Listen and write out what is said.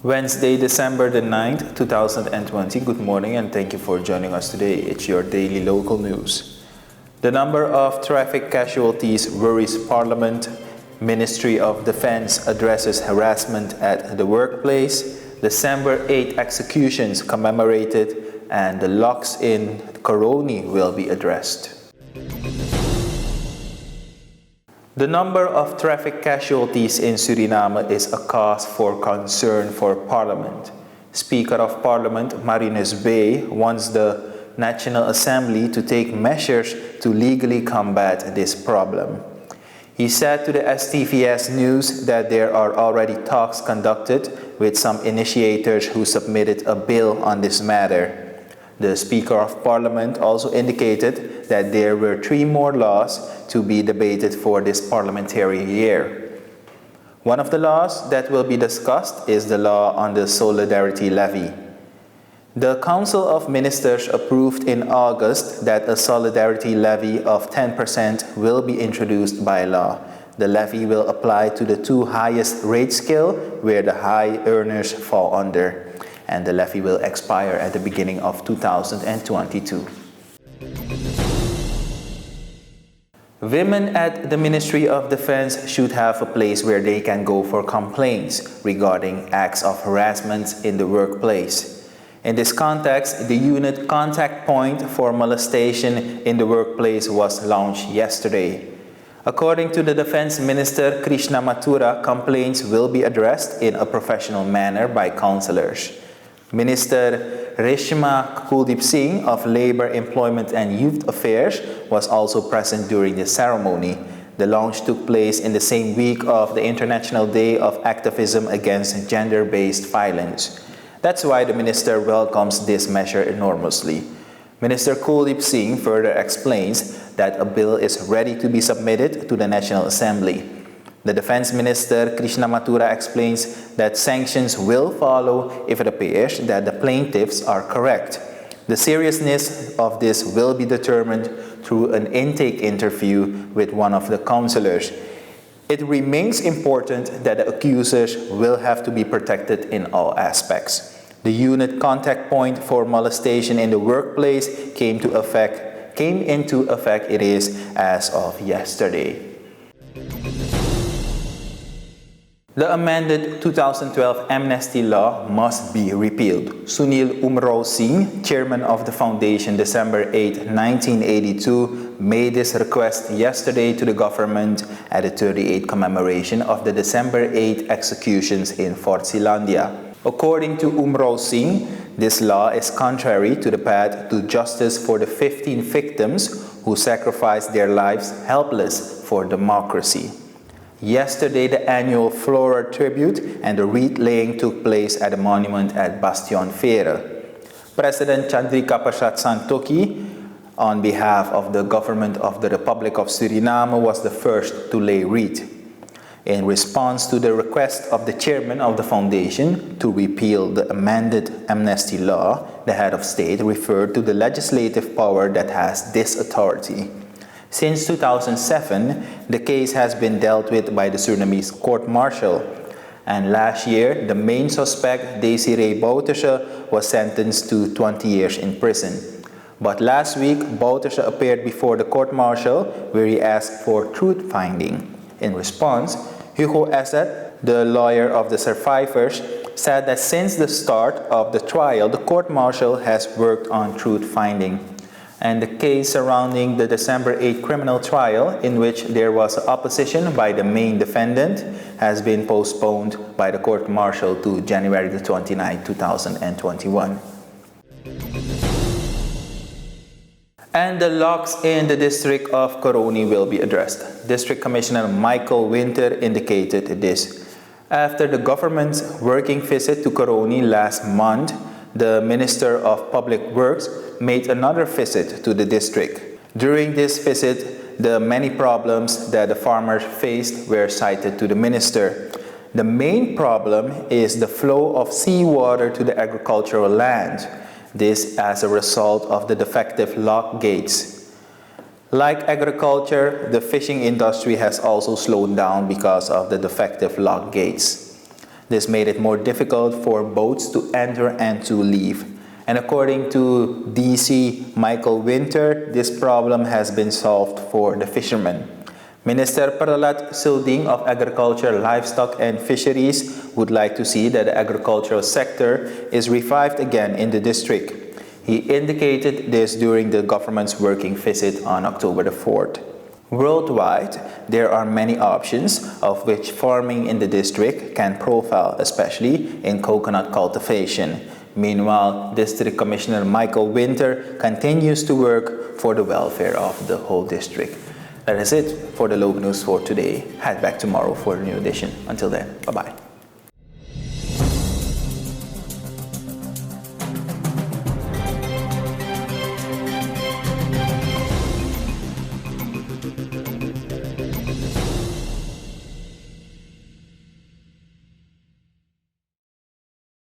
Wednesday, December the 9th, 2020. Good morning and thank you for joining us today. It's your daily local news. The number of traffic casualties worries Parliament. Ministry of Defense addresses harassment at the workplace. December 8 executions commemorated, and the locks in Coroni will be addressed. The number of traffic casualties in Suriname is a cause for concern for Parliament. Speaker of Parliament Marinus Bey wants the National Assembly to take measures to legally combat this problem. He said to the STVS News that there are already talks conducted with some initiators who submitted a bill on this matter. The Speaker of Parliament also indicated that there were 3 more laws to be debated for this parliamentary year. One of the laws that will be discussed is the law on the Solidarity Levy. The Council of Ministers approved in August that a Solidarity Levy of 10% will be introduced by law. The levy will apply to the 2 highest rate scale where the high earners fall under, and the levy will expire at the beginning of 2022. Women at the Ministry of Defense should have a place where they can go for complaints regarding acts of harassment in the workplace. In this context, the unit contact point for molestation in the workplace was launched yesterday. According to the Defense Minister Krishna Mathura, complaints will be addressed in a professional manner by counselors. Minister Reshma Kuldeep Singh of Labour, Employment and Youth Affairs was also present during the ceremony. The launch took place in the same week of the International Day of Activism Against Gender-Based Violence. That's why the minister welcomes this measure enormously. Minister Kuldeep Singh further explains that a bill is ready to be submitted to the National Assembly. The Defense Minister Krishna Mathura explains that sanctions will follow if it appears that the plaintiffs are correct. The seriousness of this will be determined through an intake interview with one of the counselors. It remains important that the accusers will have to be protected in all aspects. The unit contact point for molestation in the workplace came into effect as of yesterday. The amended 2012 amnesty law must be repealed. Sunil Umrao Singh, chairman of the foundation, December 8, 1982, made this request yesterday to the government at the 38th commemoration of the December 8 executions in Fort Zeelandia. According to Umrao Singh, this law is contrary to the path to justice for the 15 victims who sacrificed their lives helpless for democracy. Yesterday, the annual floral tribute and the wreath laying took place at the monument at Bastion Vere. President Chandrika Persat Santokhi, on behalf of the government of the Republic of Suriname, was the first to lay wreath. In response to the request of the chairman of the foundation to repeal the amended amnesty law, the head of state referred to the legislative power that has this authority. Since 2007, the case has been dealt with by the Surinamese court-martial, and last year, the main suspect, Desiree Bouterse, was sentenced to 20 years in prison. But last week, Bouterse appeared before the court-martial where he asked for truth-finding. In response, Hugo Esset, the lawyer of the survivors, said that since the start of the trial, the court-martial has worked on truth-finding. And the case surrounding the December 8 criminal trial, in which there was opposition by the main defendant, has been postponed by the court-martial to January 29, 2021. And the locks in the district of Coroni will be addressed. District Commissioner Michael Winter indicated this. After the government's working visit to Coroni last month, the Minister of Public Works made another visit to the district. During this visit, the many problems that the farmers faced were cited to the minister. The main problem is the flow of seawater to the agricultural land. This as a result of the defective lock gates. Like agriculture, the fishing industry has also slowed down because of the defective lock gates. This made it more difficult for boats to enter and to leave. And according to DC Michael Winter, this problem has been solved for the fishermen. Minister Pralat Silding of Agriculture, Livestock and Fisheries would like to see that the agricultural sector is revived again in the district. He indicated this during the government's working visit on October the 4th. Worldwide, there are many options of which farming in the district can profile, especially in coconut cultivation. Meanwhile, District Commissioner Michael Winter continues to work for the welfare of the whole district. That is it for the local news for today. Head back tomorrow for a new edition. Until then, bye-bye.